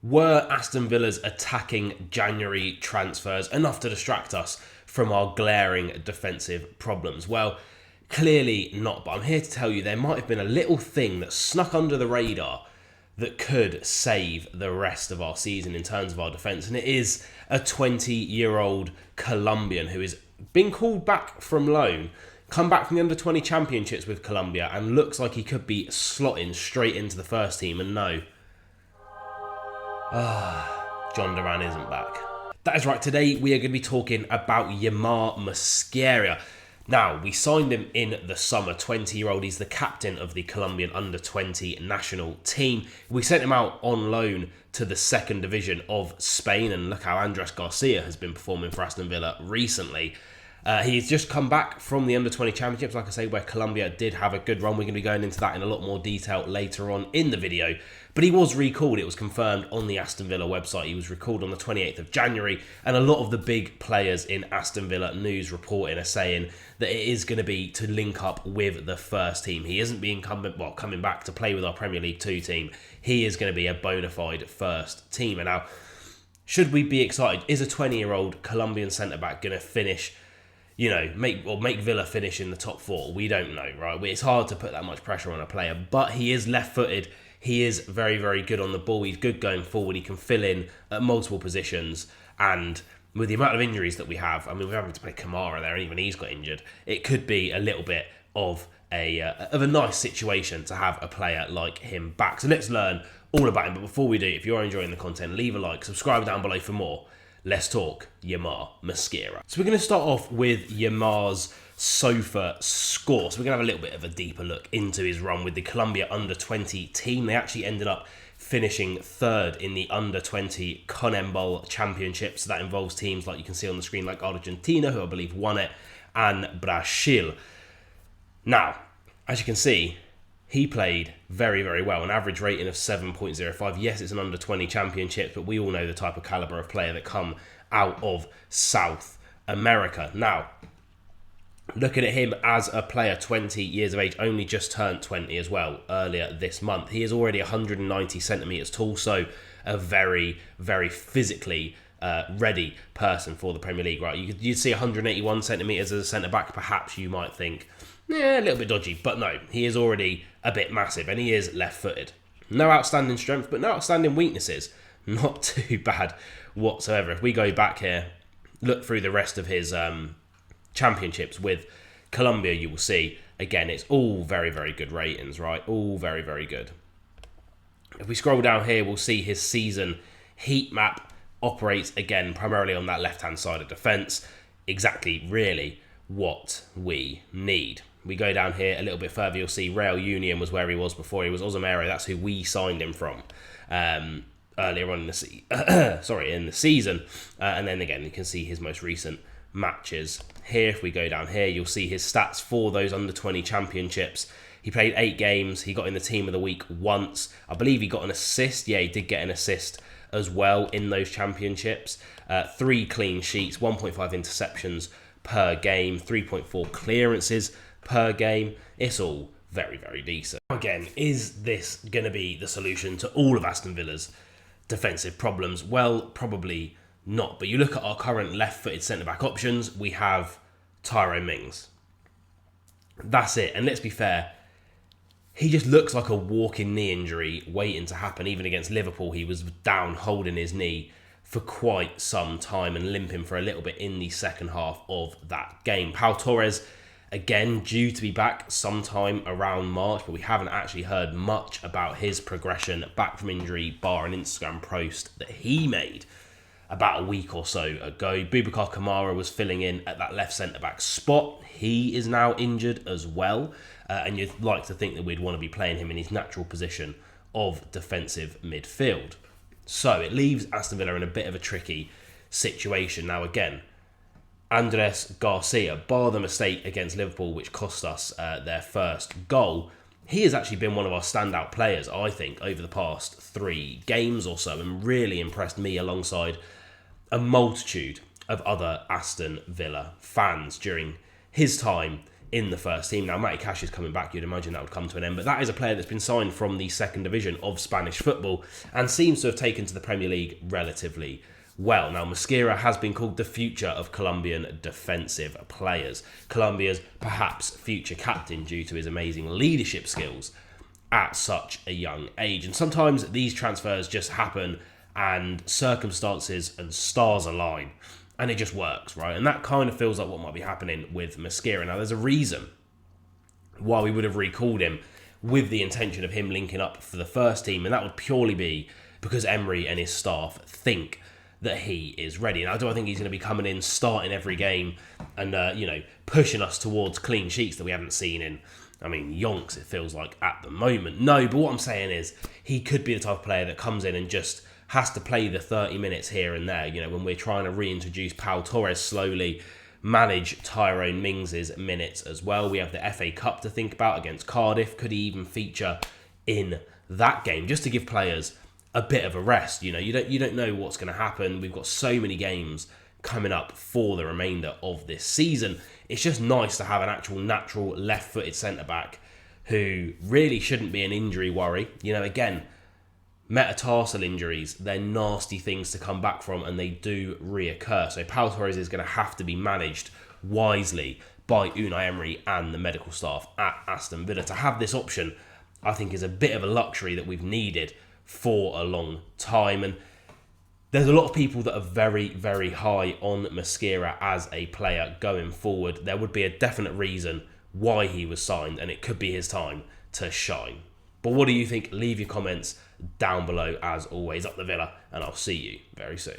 Were Aston Villa's attacking January transfers enough to distract us from our glaring defensive problems? Well, clearly not, but I'm here to tell you there might have been a little thing that snuck under the radar that could save the rest of our season in terms of our defence, and it is a 20-year-old Colombian who has been called back from loan, come back from the under-20 championships with Colombia, and looks like he could be slotting straight into the first team. And no, John Duran isn't back. That is right, today we are going to be talking about Yeimar Mosquera. Now, we signed him in the summer, 20-year-old. He's the captain of the Colombian under-20 national team. We sent him out on loan to the second division of Spain, and look how Andres Garcia has been performing for Aston Villa recently. He's just come back from the under-20 championships, like I say, where Colombia did have a good run. We're going to be going into that in a lot more detail later on in the video. But he was recalled. It was confirmed on the Aston Villa website. He was recalled on the 28th of January. And a lot of the big players in Aston Villa news reporting are saying that it is going to be to link up with the first team. He isn't being coming back to play with our Premier League 2 team. He is going to be a bona fide first team. And now, should we be excited? Is a 20-year-old Colombian centre-back going to finish, make Villa finish in the top 4? We don't know, right? It's hard to put that much pressure on a player, but he is left-footed. He is very, very good on the ball. He's good going forward. He can fill in at multiple positions. And with the amount of injuries that we have, we're having to play Kamara there, and even he's got injured. It could be a little bit of a nice situation to have a player like him back. So let's learn all about him. But before we do, if you are enjoying the content, leave a like, subscribe down below for more. Let's talk Yeimar Mosquera. So we're going to start off with Yeimar's SOFA score. So we're going to have a little bit of a deeper look into his run with the Colombia under-20 team. They actually ended up finishing third in the under-20 CONMEBOL Championship. So that involves teams like you can see on the screen, like Argentina, who I believe won it, and Brazil. Now, as you can see, he played very, very well. An average rating of 7.05. Yes, it's an under-20 championship, but we all know the type of calibre of player that come out of South America. Now, looking at him as a player, 20 years of age, only just turned 20 as well earlier this month. He is already 190 centimetres tall, so a very, very physically ready person for the Premier League, right? You'd see 181 centimetres as a centre-back, perhaps you might think, a little bit dodgy, but no, he is already a bit massive, and he is left-footed. No outstanding strength, but no outstanding weaknesses. Not too bad whatsoever. If we go back here, look through the rest of his championships with Colombia, you will see, again, it's all very, very good ratings, right? All very, very good. If we scroll down here, we'll see his season heat map operates, again, primarily on that left-hand side of defence. Exactly, really, what we need. We go down here a little bit further, you'll see Real Union was where he was before. He was Osomero, that's who we signed him from earlier on in the season. And then again, you can see his most recent matches here. If we go down here, you'll see his stats for those under-20 championships. He played 8 games. He got in the team of the week once. I believe he got an assist. Yeah, he did get an assist as well in those championships. 3 clean sheets, 1.5 interceptions per game, 3.4 clearances per game. It's all very, very decent. Again, is this going to be the solution to all of Aston Villa's defensive problems? Well, probably not. But you look at our current left-footed centre-back options, we have Tyrone Mings. That's it. And let's be fair, he just looks like a walking knee injury waiting to happen. Even against Liverpool, he was down holding his knee for quite some time and limping for a little bit in the second half of that game. Pau Torres, again, due to be back sometime around March, but we haven't actually heard much about his progression back from injury, bar an Instagram post that he made about a week or so ago. Boubacar Kamara was filling in at that left centre-back spot. He is now injured as well, and you'd like to think that we'd want to be playing him in his natural position of defensive midfield. So it leaves Aston Villa in a bit of a tricky situation. Now again, Andres Garcia, bar the mistake against Liverpool, which cost us their first goal, he has actually been one of our standout players, I think, over the past 3 games or so, and really impressed me alongside a multitude of other Aston Villa fans during his time in the first team. Now, Matty Cash is coming back. You'd imagine that would come to an end. But that is a player that's been signed from the second division of Spanish football and seems to have taken to the Premier League relatively well. Now, Mosquera has been called the future of Colombian defensive players. Colombia's perhaps future captain due to his amazing leadership skills at such a young age. And sometimes these transfers just happen and circumstances and stars align and it just works, right? And that kind of feels like what might be happening with Mosquera. Now, there's a reason why we would have recalled him with the intention of him linking up for the first team, and that would purely be because Emery and his staff think that he is ready. Now, do I think he's going to be coming in, starting every game and, pushing us towards clean sheets that we haven't seen in, yonks, it feels like, at the moment? No, but what I'm saying is he could be the type of player that comes in and just has to play the 30 minutes here and there, when we're trying to reintroduce Pau Torres slowly, manage Tyrone Mings' minutes as well. We have the FA Cup to think about against Cardiff. Could he even feature in that game just to give players a bit of a rest? You don't know what's going to happen. We've got so many games coming up for the remainder of this season. It's just nice to have an actual natural left-footed centre-back who really shouldn't be an injury worry. Again, metatarsal injuries, they're nasty things to come back from and they do reoccur. So Pau Torres is going to have to be managed wisely by Unai Emery and the medical staff at Aston Villa. To have this option, I think, is a bit of a luxury that we've needed for a long time. And there's a lot of people that are very, very high on Mosquera as a player going forward. There would be a definite reason why he was signed and it could be his time to shine. But what do you think? Leave your comments down below as always. Up the Villa, and I'll see you very soon.